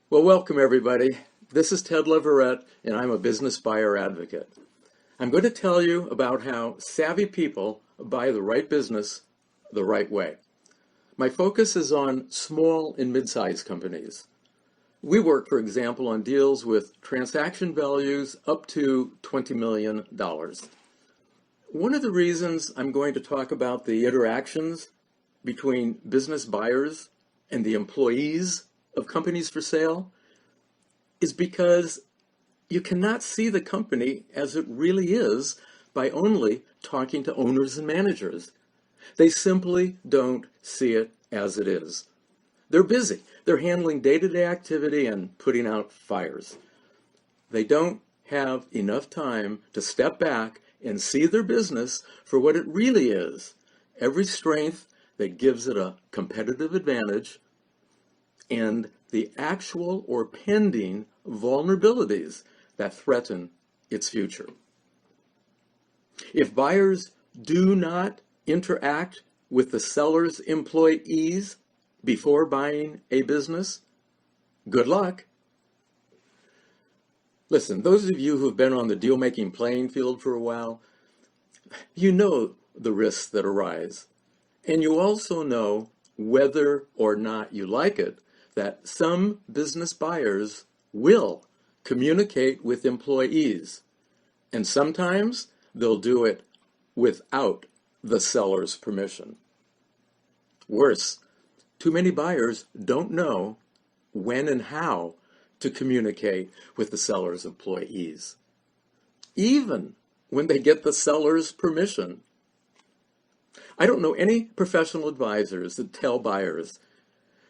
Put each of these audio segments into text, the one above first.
Well, welcome everybody. This is Ted Leverette, and I'm a business buyer advocate. I'm going to tell you about how savvy people buy the right business the right way. My focus is on small and mid-sized companies. We work, for example, on deals with transaction values up to $20 million. One of the reasons I'm going to talk about the interactions between business buyers and the employees of companies for sale is because you cannot see the company as it really is by only talking to owners and managers. They simply don't see it as it is. They're busy. They're handling day-to-day activity and putting out fires. They don't have enough time to step back and see their business for what it really is. Every strength that gives it a competitive advantage and the actual or pending vulnerabilities that threaten its future. If buyers do not interact with the seller's employees before buying a business, good luck. Listen, those of you who've been on the deal-making playing field for a while, you know the risks that arise. And you also know whether or not you like it, that some business buyers will communicate with employees. And sometimes they'll do it without the seller's permission. Worse, too many buyers don't know when and how to communicate with the seller's employees, even when they get the seller's permission. I don't know any professional advisors that tell buyers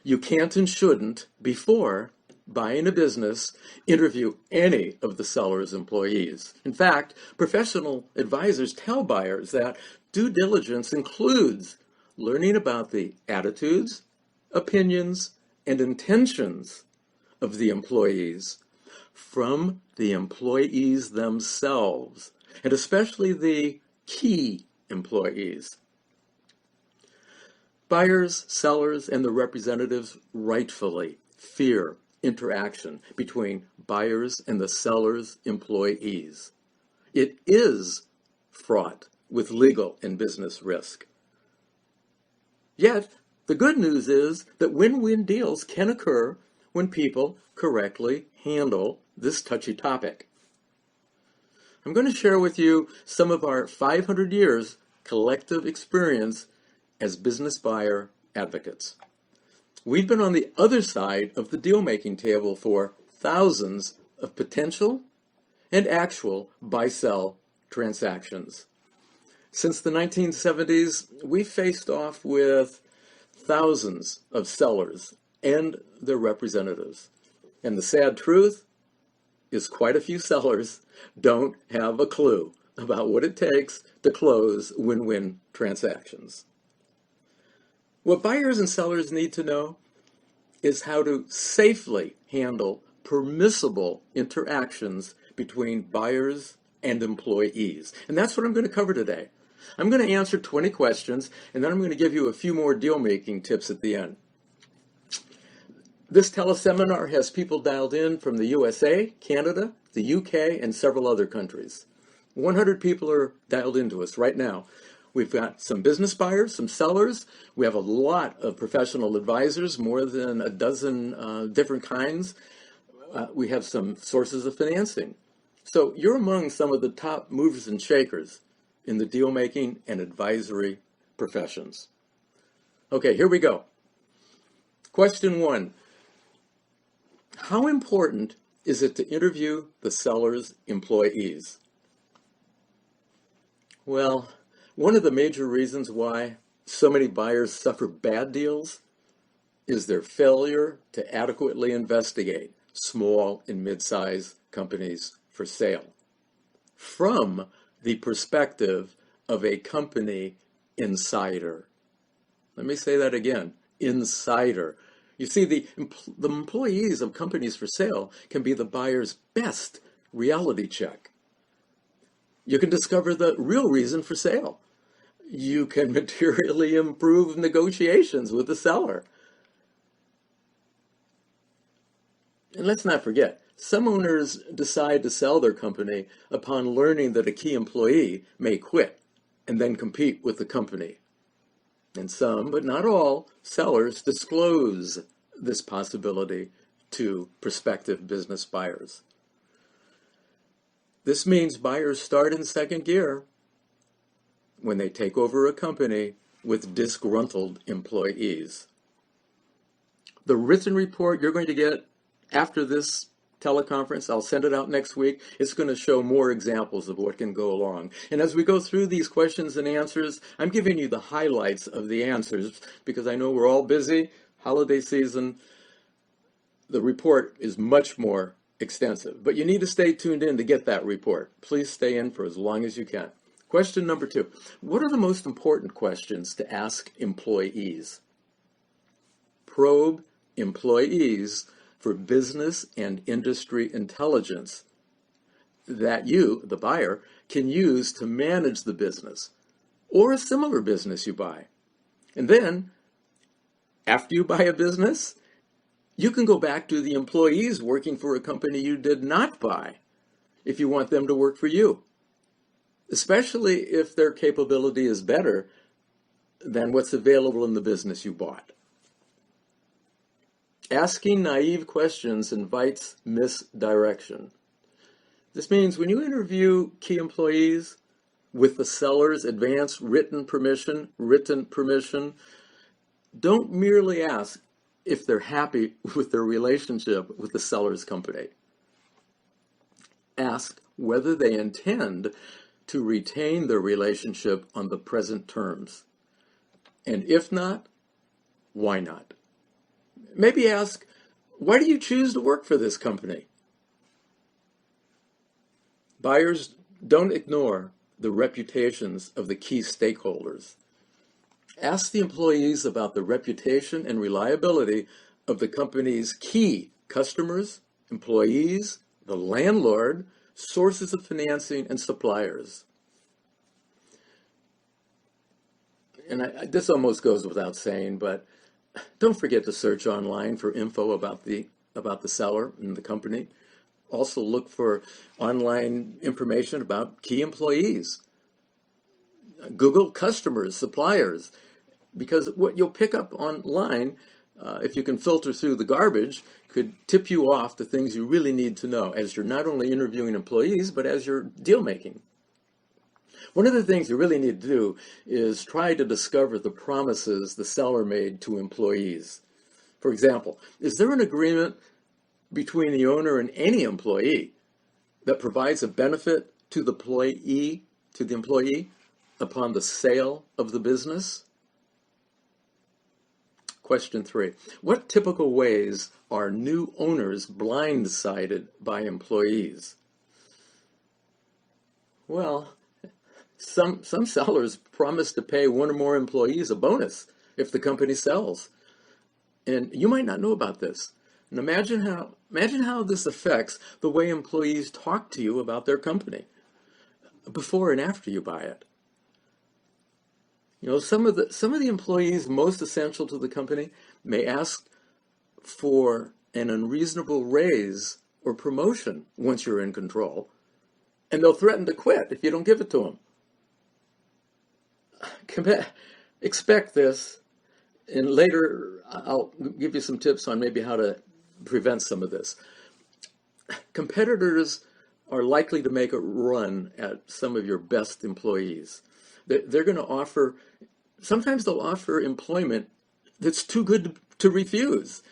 you can't and shouldn't, before buying a business, interview any of the seller's employees. In fact, professional advisors tell buyers that due diligence includes learning about the attitudes, opinions, and intentions of the employees from the employees themselves, and especially the key employees. Buyers, sellers, and the representatives rightfully fear interaction between buyers and the seller's employees. It is fraught with legal and business risk. Yet, the good news is that win-win deals can occur when people correctly handle this touchy topic. I'm going to share with you some of our 500 years collective experience as business buyer advocates. We've been on the other side of the deal-making table for thousands of potential and actual buy-sell transactions. Since the 1970s, we've faced off with thousands of sellers and their representatives. And the sad truth is quite a few sellers don't have a clue about what it takes to close win-win transactions. What buyers and sellers need to know is how to safely handle permissible interactions between buyers and employees. And that's what I'm going to cover today. I'm going to answer 20 questions, and then I'm going to give you a few more deal-making tips at the end. This teleseminar has people dialed in from the USA, Canada, the UK, and several other countries. 100 people are dialed into us right now. We've got some business buyers, some sellers. We have a lot of professional advisors, more than a dozen different kinds. We have some sources of financing. So you're among some of the top movers and shakers in the deal-making and advisory professions. Okay, here we go. Question 1. How important is it to interview the seller's employees? Well, one of the major reasons why so many buyers suffer bad deals is their failure to adequately investigate small and mid-sized companies for sale from the perspective of a company insider. Let me say that again, insider. You see, the employees of companies for sale can be the buyer's best reality check. You can discover the real reason for sale. You can materially improve negotiations with the seller. And let's not forget, some owners decide to sell their company upon learning that a key employee may quit and then compete with the company. And some, but not all, sellers disclose this possibility to prospective business buyers. This means buyers start in second gear when they take over a company with disgruntled employees. The written report you're going to get after this teleconference, I'll send it out next week. It's going to show more examples of what can go along. And as we go through these questions and answers, I'm giving you the highlights of the answers because I know we're all busy, holiday season. The report is much more extensive, but you need to stay tuned in to get that report. Please stay in for as long as you can. Question number 2. What are the most important questions to ask employees? Probe employees for business and industry intelligence that you, the buyer, can use to manage the business or a similar business you buy. And then, after you buy a business, you can go back to the employees working for a company you did not buy if you want them to work for you, especially if their capability is better than what's available in the business you bought. Asking naive questions invites misdirection. This means when you interview key employees with the seller's advance written permission, don't merely ask if they're happy with their relationship with the seller's company. Ask whether they intend to retain their relationship on the present terms. And if not, why not? Maybe ask, why do you choose to work for this company? Buyers, don't ignore the reputations of the key stakeholders. Ask the employees about the reputation and reliability of the company's key customers, employees, the landlord, sources of financing, and suppliers. And this almost goes without saying, but don't forget to search online for info about the seller and the company. Also look for online information about key employees. Google customers, suppliers, because what you'll pick up online, if you can filter through the garbage, could tip you off to things you really need to know as you're not only interviewing employees, but as you're deal making. One of the things you really need to do is try to discover the promises the seller made to employees. For example, is there an agreement between the owner and any employee that provides a benefit to the employee upon the sale of the business? Question 3. What typical ways are new owners blindsided by employees? Well, some sellers promise to pay one or more employees a bonus if the company sells. And you might not know about this. And imagine how this affects the way employees talk to you about their company before and after you buy it. You know, some of the employees most essential to the company may ask for an unreasonable raise or promotion once you're in control, and they'll threaten to quit if you don't give it to them. Expect this, and later I'll give you some tips on maybe how to prevent some of this. Competitors are likely to make a run at some of your best employees. They're going to offer, sometimes they'll offer employment that's too good to refuse.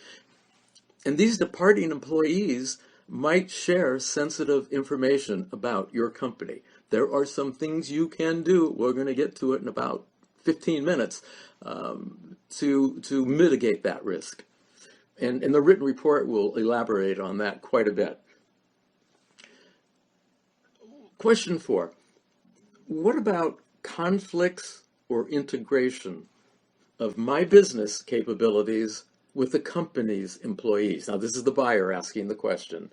And these departing employees might share sensitive information about your company. There are some things you can do, we're going to get to it in about 15 minutes, to mitigate that risk. And the written report will elaborate on that quite a bit. Question 4. What about conflicts or integration of my business capabilities with the company's employees? Now, this is the buyer asking the question.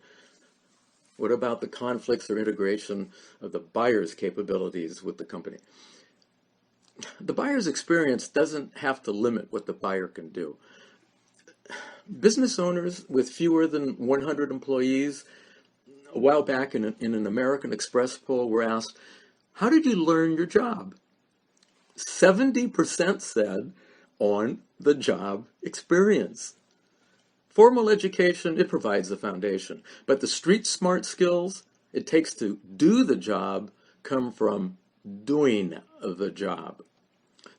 What about the conflicts or integration of the buyer's capabilities with the company? The buyer's experience doesn't have to limit what the buyer can do. Business owners with fewer than 100 employees, a while back in an American Express poll, were asked, how did you learn your job? 70% said on the job experience. Formal education, it provides the foundation, but the street smart skills it takes to do the job come from doing the job.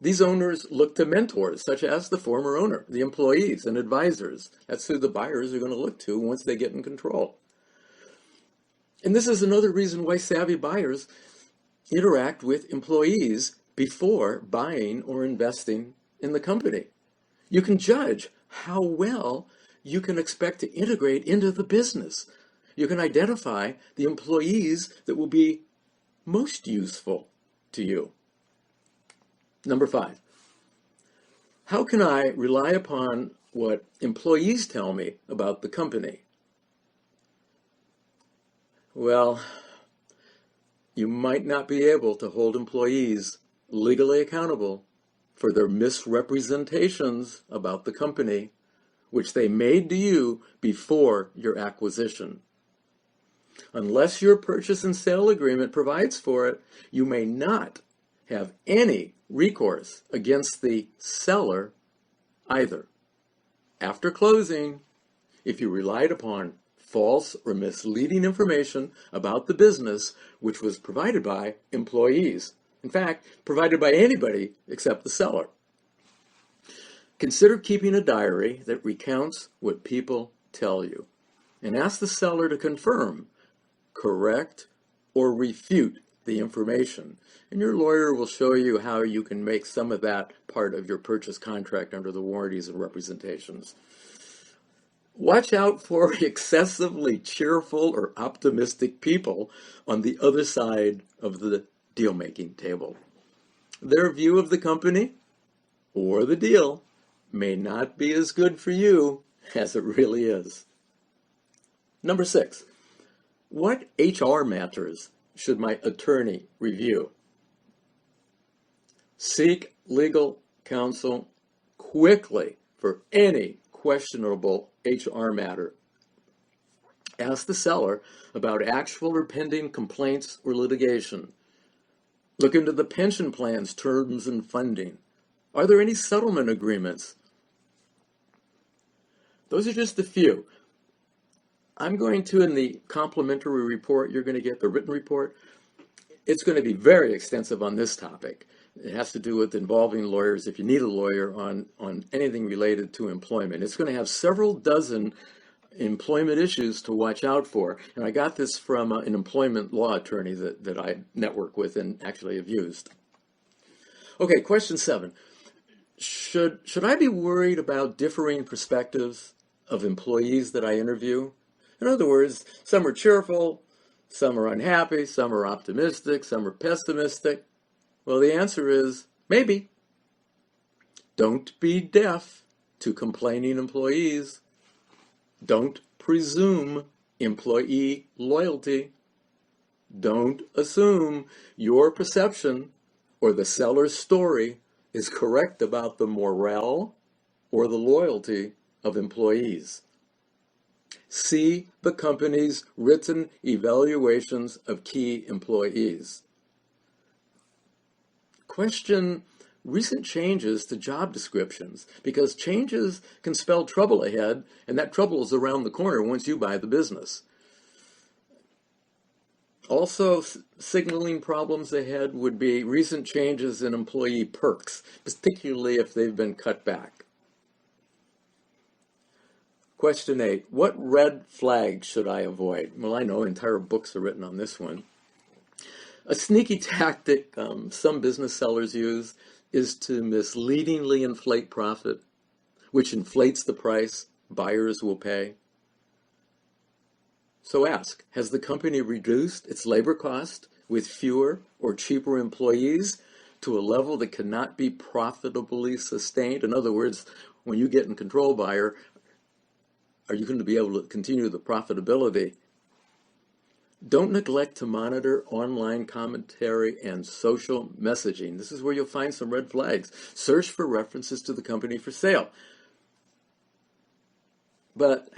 These owners look to mentors, such as the former owner, the employees, and advisors. That's who the buyers are going to look to once they get in control. And this is another reason why savvy buyers interact with employees before buying or investing in the company. You can judge how well you can expect to integrate into the business. You can identify the employees that will be most useful to you. Number 5, how can I rely upon what employees tell me about the company? Well, you might not be able to hold employees legally accountable for their misrepresentations about the company, which they made to you before your acquisition. Unless your purchase and sale agreement provides for it, you may not have any recourse against the seller either. After closing, if you relied upon false or misleading information about the business which was provided by employees, in fact, provided by anybody except the seller, consider keeping a diary that recounts what people tell you and ask the seller to confirm, correct, or refute the information. And your lawyer will show you how you can make some of that part of your purchase contract under the warranties and representations. Watch out for excessively cheerful or optimistic people on the other side of the deal-making table. Their view of the company or the deal may not be as good for you as it really is. Number 6, what HR matters should my attorney review? Seek legal counsel quickly for any questionable HR matter. Ask the seller about actual or pending complaints or litigation. Look into the pension plan's terms and funding. Are there any settlement agreements? Those are just a few. I'm going to, in the complimentary report, you're going to get the written report. It's going to be very extensive on this topic. It has to do with involving lawyers, if you need a lawyer, on anything related to employment. It's going to have several dozen employment issues to watch out for. And I got this from an employment law attorney that I network with and actually have used. Okay, question 7. Should I be worried about differing perspectives of employees that I interview? In other words, some are cheerful, some are unhappy, some are optimistic, some are pessimistic. Well, the answer is maybe. Don't be deaf to complaining employees. Don't presume employee loyalty. Don't assume your perception or the seller's story is correct about the morale or the loyalty of employees. See the company's written evaluations of key employees. Question recent changes to job descriptions, because changes can spell trouble ahead, and that trouble is around the corner once you buy the business. Also, signaling problems ahead would be recent changes in employee perks, particularly if they've been cut back. Question 8, what red flags should I avoid? Well, I know entire books are written on this one. A sneaky tactic some business sellers use is to misleadingly inflate profit, which inflates the price buyers will pay. So ask, has the company reduced its labor cost with fewer or cheaper employees to a level that cannot be profitably sustained? In other words, when you get in control, buyer, are you going to be able to continue the profitability? Don't neglect to monitor online commentary and social messaging. This is where you'll find some red flags. Search for references to the company for sale. But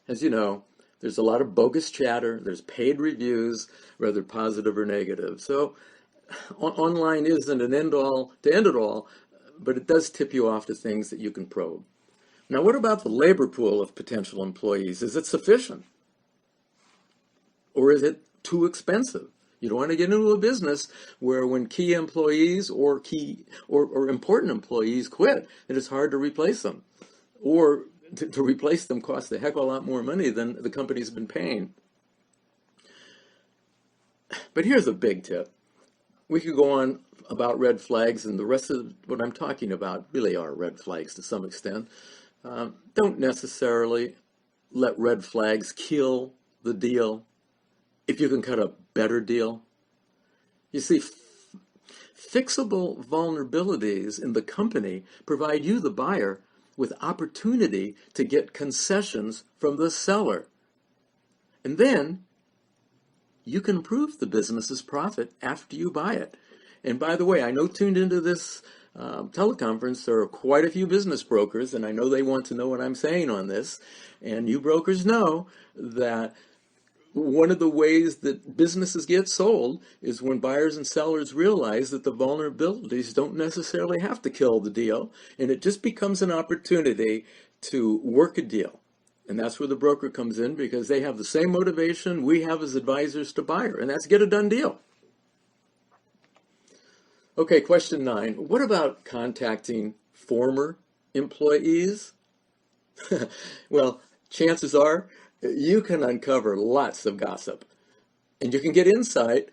as you know, there's a lot of bogus chatter. There's paid reviews, whether positive or negative. So online isn't an end all to end it all, but it does tip you off to things that you can probe. Now, what about the labor pool of potential employees? Is it sufficient? Or is it too expensive? You don't want to get into a business where when key employees or important employees quit, that it's hard to replace them. Or to replace them costs a heck of a lot more money than the company's been paying. But here's a big tip. We could go on about red flags, and the rest of what I'm talking about really are red flags to some extent. Don't necessarily let red flags kill the deal if you can cut a better deal. You see, fixable vulnerabilities in the company provide you, the buyer, with opportunity to get concessions from the seller. And then you can improve the business's profit after you buy it. And by the way, I know tuned into this teleconference, there are quite a few business brokers, and I know they want to know what I'm saying on this. And you brokers know that one of the ways that businesses get sold is when buyers and sellers realize that the vulnerabilities don't necessarily have to kill the deal, and it just becomes an opportunity to work a deal. And that's where the broker comes in, because they have the same motivation we have as advisors to buyer, and that's get a done deal. Okay, question 9. What about contacting former employees? Well, chances are you can uncover lots of gossip, and you can get insight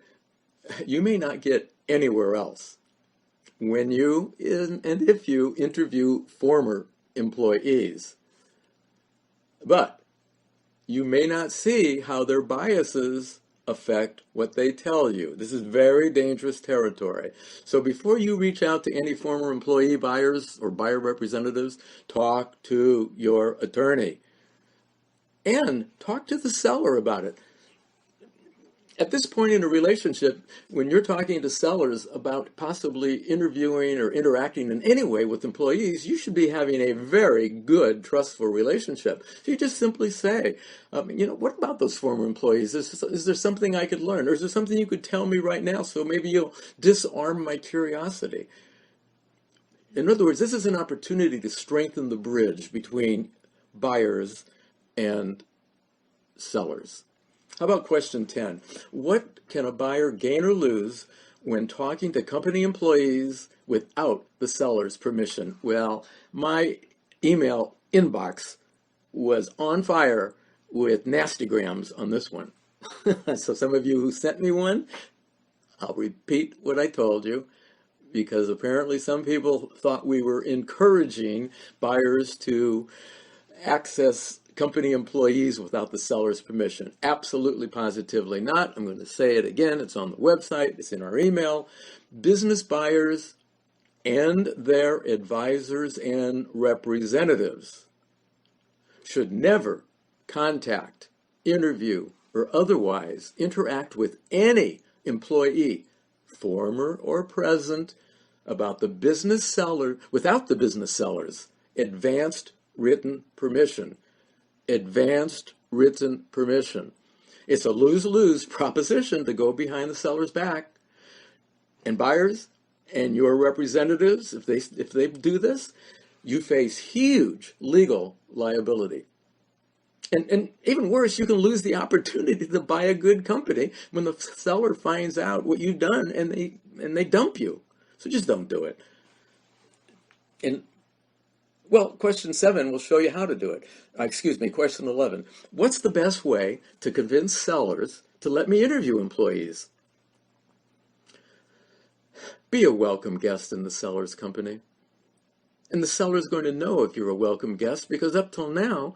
you may not get anywhere else when you and if you interview former employees. But you may not see how their biases affect what they tell you. This is very dangerous territory. So before you reach out to any former employee buyers or buyer representatives, talk to your attorney and talk to the seller about it. At this point in a relationship, when you're talking to sellers about possibly interviewing or interacting in any way with employees, you should be having a very good, trustful relationship. So you just simply say, what about those former employees? Is there something I could learn? Or is there something you could tell me right now so maybe you'll disarm my curiosity? In other words, this is an opportunity to strengthen the bridge between buyers and sellers. How about question 10? What can a buyer gain or lose when talking to company employees without the seller's permission? Well, my email inbox was on fire with nastygrams on this one. So some of you who sent me one, I'll repeat what I told you, because apparently some people thought we were encouraging buyers to access company employees without the seller's permission. Absolutely, positively not. I'm going to say it again. It's on the website. It's in our email. Business buyers and their advisors and representatives should never contact, interview, or otherwise interact with any employee, former or present, about the business seller without the business seller's advanced written permission. Advanced written permission. It's a lose-lose proposition to go behind the seller's back. And buyers and your representatives, if they do this, you face huge legal liability. And even worse, you can lose the opportunity to buy a good company when the seller finds out what you've done and they dump you. So just don't do it. And well, question 7 will show you how to do it. Question 11. What's the best way to convince sellers to let me interview employees? Be a welcome guest in the seller's company. And the seller's going to know if you're a welcome guest, because up till now,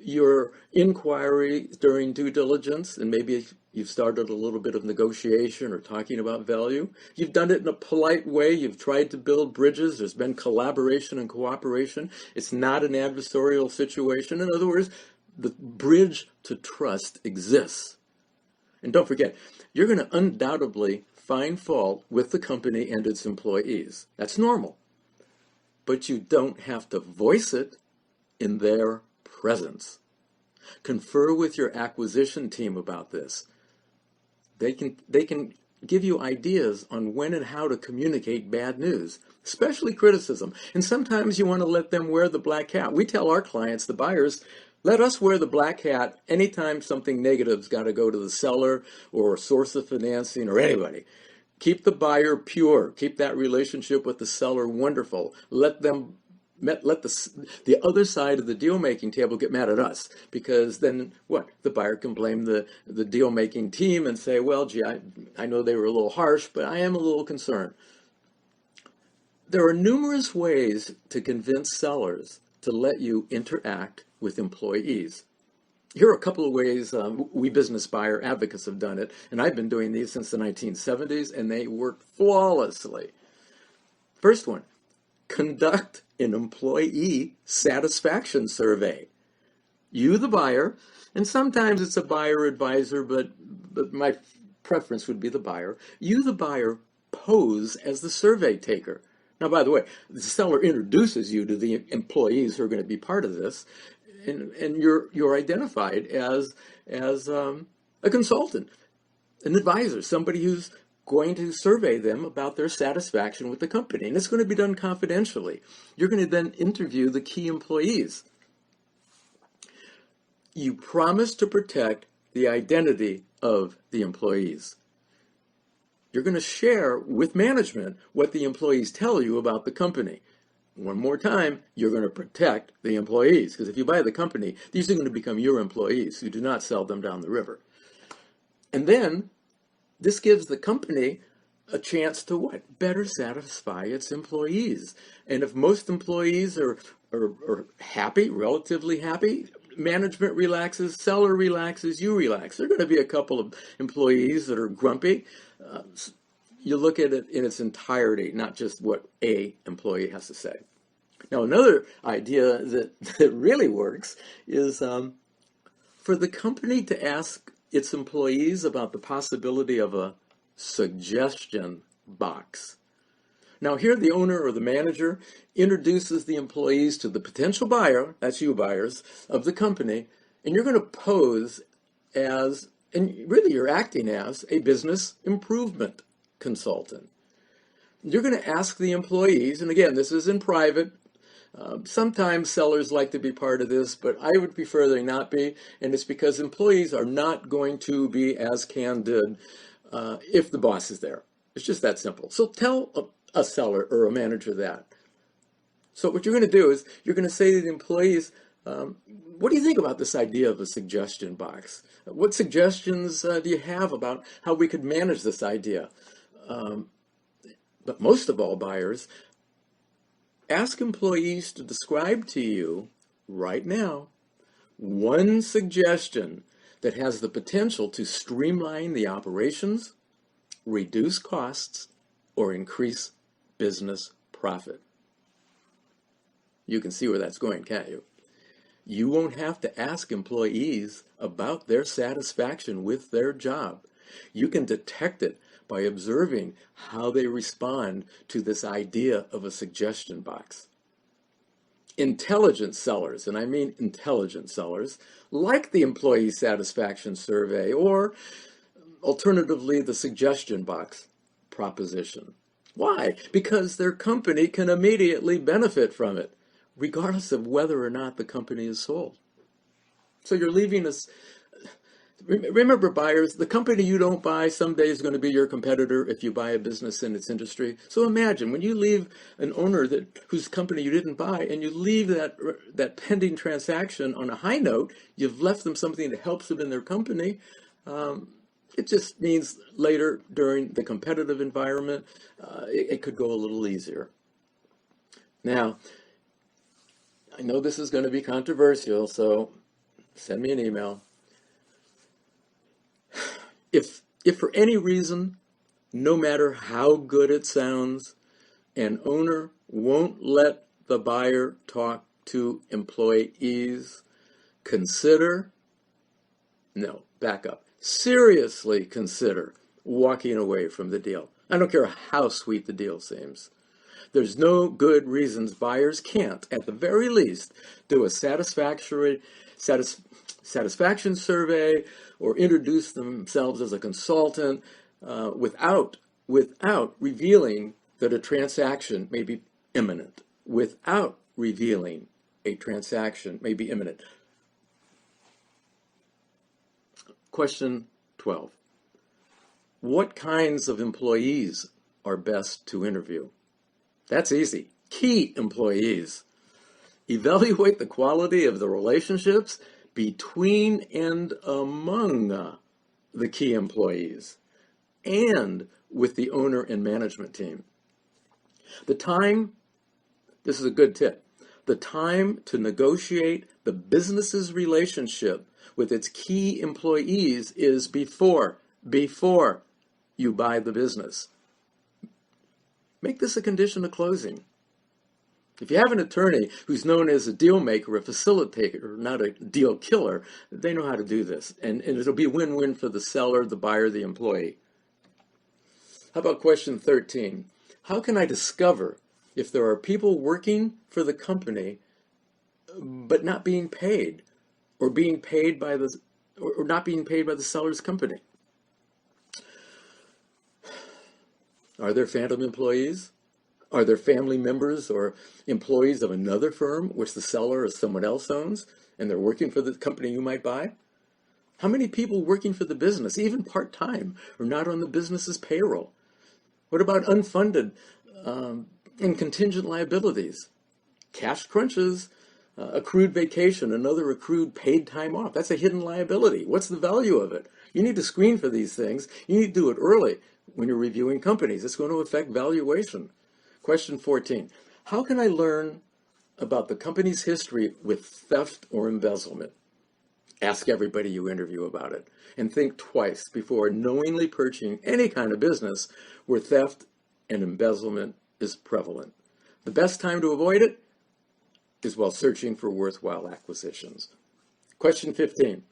your inquiry during due diligence, and maybe you've started a little bit of negotiation or talking about value, you've done it in a polite way. You've tried to build bridges. There's been collaboration and cooperation. It's not an adversarial situation. In other words, the bridge to trust exists. And don't forget, you're going to undoubtedly find fault with the company and its employees. That's normal. But you don't have to voice it in their presence. Confer with your acquisition team about this. They can give you ideas on when and how to communicate bad news, especially criticism. And sometimes you want to let them wear the black hat. We tell our clients, the buyers, let us wear the black hat anytime something negative's got to go to the seller or source of financing or anybody. Keep the buyer pure. Keep that relationship with the seller wonderful. Let the other side of the deal-making table get mad at us, because then what? The buyer can blame the deal-making team and say, well, gee, I know they were a little harsh, but I am a little concerned. There are numerous ways to convince sellers to let you interact with employees. Here are a couple of ways we business buyer advocates have done it, and I've been doing these since the 1970s, and they work flawlessly. First one, conduct an employee satisfaction survey. You, the buyer, and sometimes it's a buyer advisor, but my preference would be the buyer. You, the buyer, pose as the survey taker. Now, by the way, the seller introduces you to the employees who are going to be part of this, and you're identified as a consultant, an advisor, somebody who's going to survey them about their satisfaction with the company. And it's going to be done confidentially. You're going to then interview the key employees. You promise to protect the identity of the employees. You're going to share with management what the employees tell you about the company. One more time, you're going to protect the employees, because if you buy the company, these are going to become your employees. You do not sell them down the river. And then this gives the company a chance to what? Better satisfy its employees. And if most employees are happy, relatively happy, management relaxes, seller relaxes, you relax. There are going to be a couple of employees that are grumpy. You look at it in its entirety, not just what a employee has to say. Now, another idea that really works is for the company to ask its employees about the possibility of a suggestion box. Now, here the owner or the manager introduces the employees to the potential buyer, that's you buyers, of the company, and you're going to pose as, and really you're acting as, a business improvement consultant. You're going to ask the employees, and again, this is in private. Sometimes sellers like to be part of this, but I would prefer they not be, and it's because employees are not going to be as candid if the boss is there. It's just that simple. So tell a seller or a manager that. So what you're going to do is you're going to say to the employees, what do you think about this idea of a suggestion box? What suggestions do you have about how we could manage this idea? But most of all, buyers, ask employees to describe to you right now one suggestion that has the potential to streamline the operations, reduce costs, or increase business profit. You can see where that's going, can't you? You won't have to ask employees about their satisfaction with their job. You can detect it by observing how they respond to this idea of a suggestion box. Intelligent sellers, and I mean intelligent sellers, like the employee satisfaction survey or alternatively the suggestion box proposition. Why? Because their company can immediately benefit from it, regardless of whether or not the company is sold. So you're leaving us. Remember, buyers, the company you don't buy someday is going to be your competitor if you buy a business in its industry. So imagine when you leave an owner whose company you didn't buy, and you leave that pending transaction on a high note, you've left them something that helps them in their company. It just means later during the competitive environment, it could go a little easier. Now, I know this is going to be controversial, so send me an email. If for any reason, no matter how good it sounds, an owner won't let the buyer talk to employees, back up. Seriously consider walking away from the deal. I don't care how sweet the deal seems. There's no good reasons buyers can't, at the very least, do a satisfaction survey or introduce themselves as a consultant without revealing that a transaction may be imminent. Without revealing a transaction may be imminent. Question 12. What kinds of employees are best to interview? That's easy. Key employees. Evaluate the quality of the relationships between and among the key employees and with the owner and management team. This is a good tip, the time to negotiate the business's relationship with its key employees is before you buy the business. Make this a condition of closing. If you have an attorney who's known as a deal maker, a facilitator, not a deal killer, they know how to do this. And it'll be a win-win for the seller, the buyer, the employee. How about question 13? How can I discover if there are people working for the company but not being paid, or not being paid by the seller's company? Are there phantom employees? Are there family members or employees of another firm which the seller or someone else owns, and they're working for the company you might buy? How many people working for the business, even part-time, are not on the business's payroll? What about unfunded and contingent liabilities? Cash crunches, accrued vacation, and other accrued paid time off. That's a hidden liability. What's the value of it? You need to screen for these things. You need to do it early when you're reviewing companies. It's going to affect valuation. Question 14. How can I learn about the company's history with theft or embezzlement? Ask everybody you interview about it, and think twice before knowingly purchasing any kind of business where theft and embezzlement is prevalent. The best time to avoid it is while searching for worthwhile acquisitions. Question 15.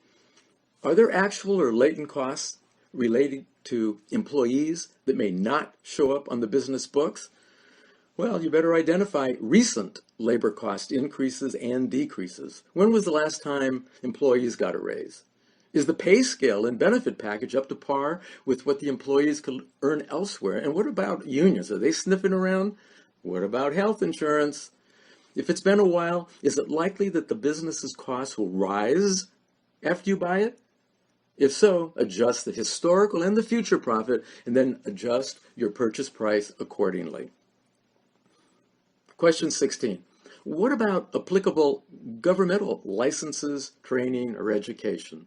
Are there actual or latent costs related to employees that may not show up on the business books? Well, you better identify recent labor cost increases and decreases. When was the last time employees got a raise? Is the pay scale and benefit package up to par with what the employees could earn elsewhere? And what about unions? Are they sniffing around? What about health insurance? If it's been a while, is it likely that the business's costs will rise after you buy it? If so, adjust the historical and the future profit, and then adjust your purchase price accordingly. Question 16. What about applicable governmental licenses, training, or education?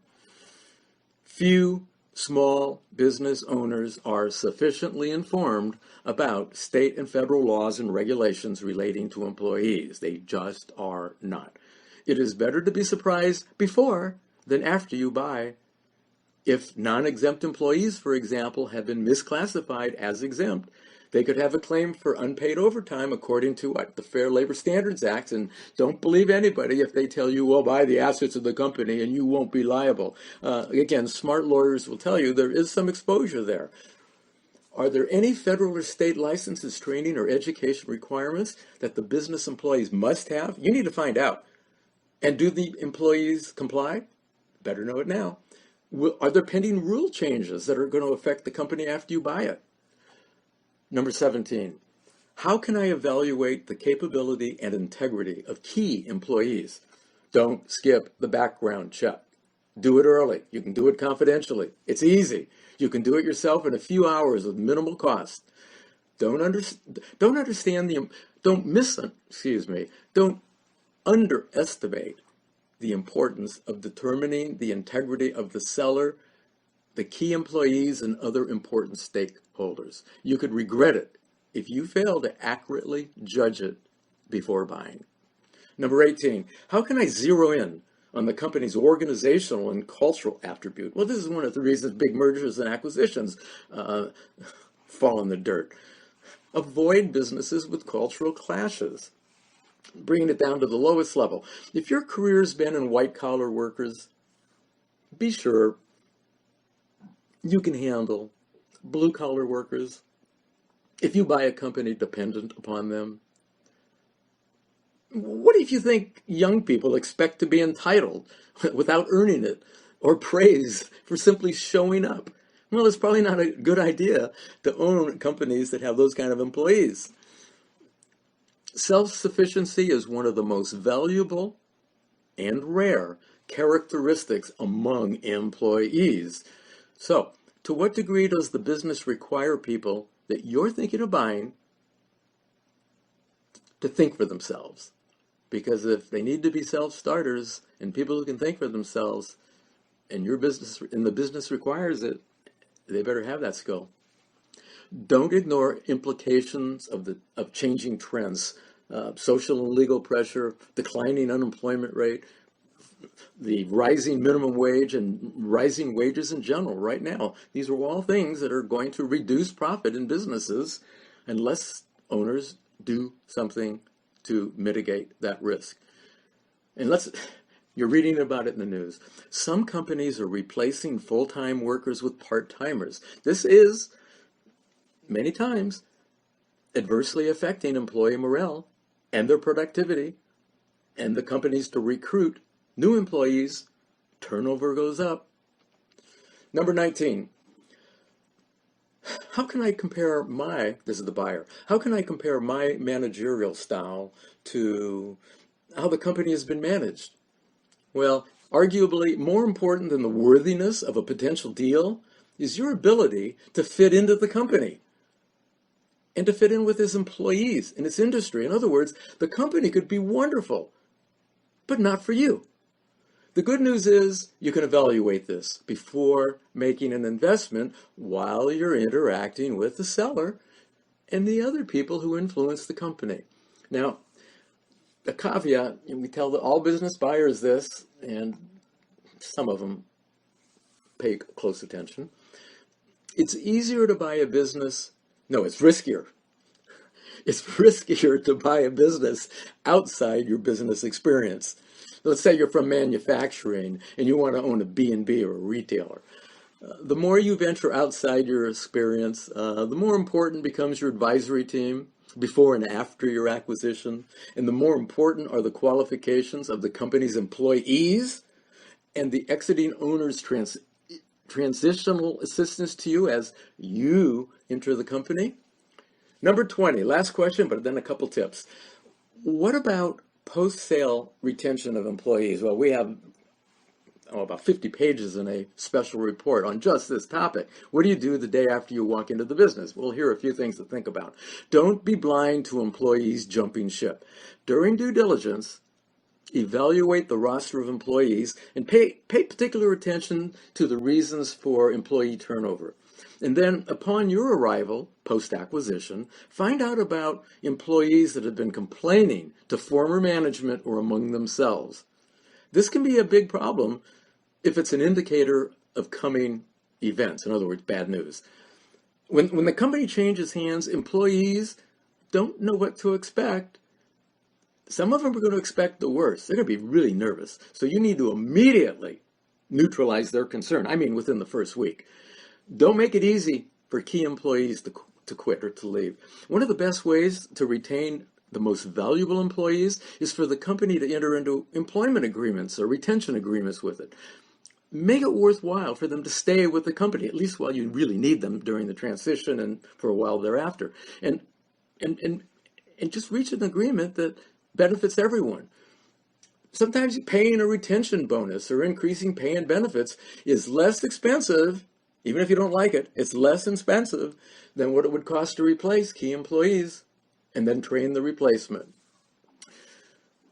Few small business owners are sufficiently informed about state and federal laws and regulations relating to employees. They just are not. It is better to be surprised before than after you buy. If non-exempt employees, for example, have been misclassified as exempt, they could have a claim for unpaid overtime according to the Fair Labor Standards Act. And don't believe anybody if they tell you, well, buy the assets of the company and you won't be liable. Again, smart lawyers will tell you there is some exposure there. Are there any federal or state licenses, training, or education requirements that the business employees must have? You need to find out. And do the employees comply? Better know it now. Are there pending rule changes that are going to affect the company after you buy it? Number 17, how can I evaluate the capability and integrity of key employees? Don't skip the background check. Do it early. You can do it confidentially. It's easy. You can do it yourself in a few hours with minimal cost. Don't underestimate the importance of determining the integrity of the seller, the key employees, and other important stakeholders. You could regret it if you fail to accurately judge it before buying. Number 18, how can I zero in on the company's organizational and cultural attribute? Well, this is one of the reasons big mergers and acquisitions fall in the dirt. Avoid businesses with cultural clashes. Bringing it down to the lowest level. If your career's been in white-collar workers, be sure you can handle blue-collar workers, If you buy a company dependent upon them, what if you think young people expect to be entitled without earning it or praise for simply showing up? Well, it's probably not a good idea to own companies that have those kind of employees. Self-sufficiency is one of the most valuable and rare characteristics among employees. So, to what degree does the business require people that you're thinking of buying to think for themselves? Because if they need to be self-starters and people who can think for themselves, and your business and the business requires it, they better have that skill. Don't ignore implications of changing trends, social and legal pressure, declining unemployment rate, the rising minimum wage, and rising wages in general right now. These are all things that are going to reduce profit in businesses unless owners do something to mitigate that risk. And you're reading about it in the news. Some companies are replacing full-time workers with part-timers. This is, many times, adversely affecting employee morale and their productivity, and the companies to recruit new employees, turnover goes up. Number 19, this is the buyer, how can I compare my managerial style to how the company has been managed? Well, arguably more important than the worthiness of a potential deal is your ability to fit into the company and to fit in with its employees and its industry. In other words, the company could be wonderful, but not for you. The good news is you can evaluate this before making an investment while you're interacting with the seller and the other people who influence the company. Now, a caveat, we tell all business buyers this, and some of them pay close attention. It's easier to buy a business, no, it's riskier. It's riskier to buy a business outside your business experience. Let's say you're from manufacturing and you want to own a B&B or a retailer. The more you venture outside your experience, the more important becomes your advisory team before and after your acquisition, and the more important are the qualifications of the company's employees and the exiting owner's transitional assistance to you as you enter the company. Number 20, last question, but then a couple tips. What about post-sale retention of employees? Well, we have about 50 pages in a special report on just this topic. What do you do the day after you walk into the business? Well, here are a few things to think about. Don't be blind to employees jumping ship. During due diligence, evaluate the roster of employees and pay particular attention to the reasons for employee turnover. And then upon your arrival, post-acquisition, find out about employees that have been complaining to former management or among themselves. This can be a big problem if it's an indicator of coming events, in other words, bad news. When the company changes hands, employees don't know what to expect. Some of them are going to expect the worst. They're going to be really nervous. So you need to immediately neutralize their concern. I mean, within the first week. Don't make it easy for key employees to quit or to leave. One of the best ways to retain the most valuable employees is for the company to enter into employment agreements or retention agreements with it. Make it worthwhile for them to stay with the company, at least while you really need them during the transition and for a while thereafter. And just reach an agreement that benefits everyone. Sometimes paying a retention bonus or increasing pay and benefits is less expensive, even if you don't like it, it's less expensive than what it would cost to replace key employees and then train the replacement.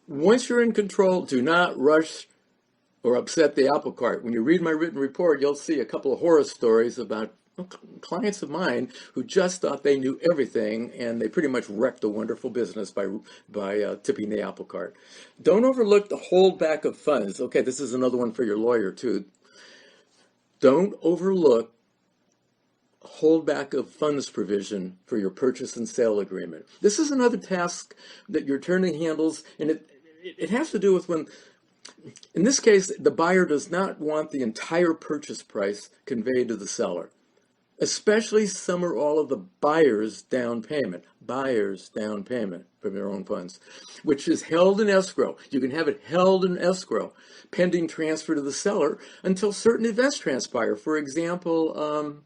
Once you're in control, do not rush or upset the apple cart. When you read my written report, you'll see a couple of horror stories about clients of mine who just thought they knew everything, and they pretty much wrecked a wonderful business by tipping the apple cart. Don't overlook the holdback of funds. Okay, this is another one for your lawyer too. Don't overlook holdback of funds provision for your purchase and sale agreement. This is another task that your attorney handles, and it has to do with when, in this case, the buyer does not want the entire purchase price conveyed to the seller. especially some or all of the buyer's down payment from their own funds, which is held in escrow. You can have it held in escrow pending transfer to the seller until certain events transpire. For example,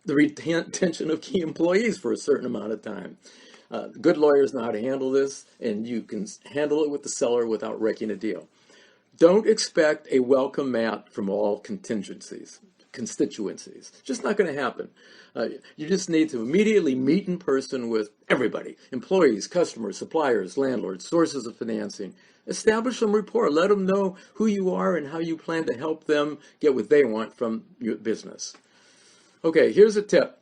the retention of key employees for a certain amount of time. Good lawyers know how to handle this, and you can handle it with the seller without wrecking a deal. Don't expect a welcome mat from all constituencies. Just not going to happen. You just need to immediately meet in person with everybody, employees, customers, suppliers, landlords, sources of financing. Establish some rapport. Let them know who you are and how you plan to help them get what they want from your business. Okay, here's a tip.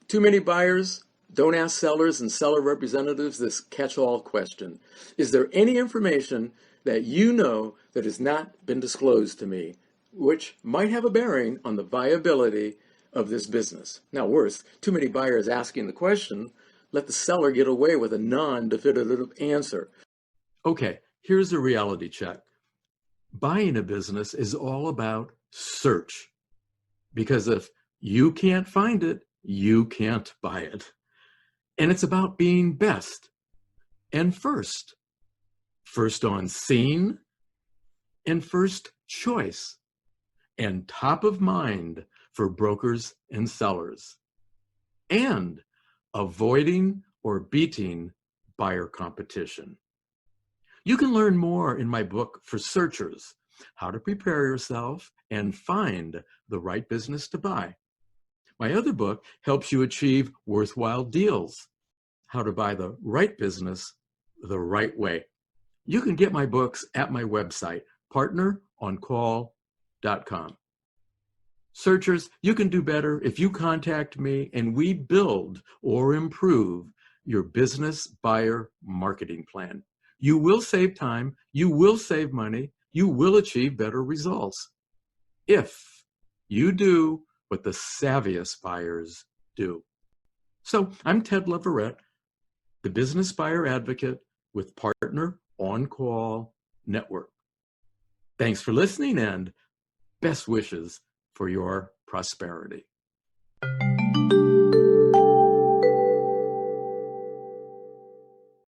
Too many buyers, don't ask sellers and seller representatives this catch-all question. Is there any information that you know that has not been disclosed to me, which might have a bearing on the viability of this business? Now, worse, too many buyers asking the question, let the seller get away with a non-definitive answer. Okay, here's a reality check. Buying a business is all about search, because if you can't find it, you can't buy it. And it's about being best and first on scene and first choice and top of mind for brokers and sellers, and avoiding or beating buyer competition. You can learn more in my book for searchers, How to Prepare Yourself and Find the Right Business to Buy. My other book helps you achieve worthwhile deals, How to Buy the Right Business the Right Way. You can get my books at my website, partneroncall.com. Searchers, you can do better if you contact me and we build or improve your business buyer marketing plan. You will save time, you will save money, you will achieve better results if you do what the savviest buyers do. So I'm Ted Leverette, the business buyer advocate with Partner On Call Network. Thanks for listening and best wishes for your prosperity.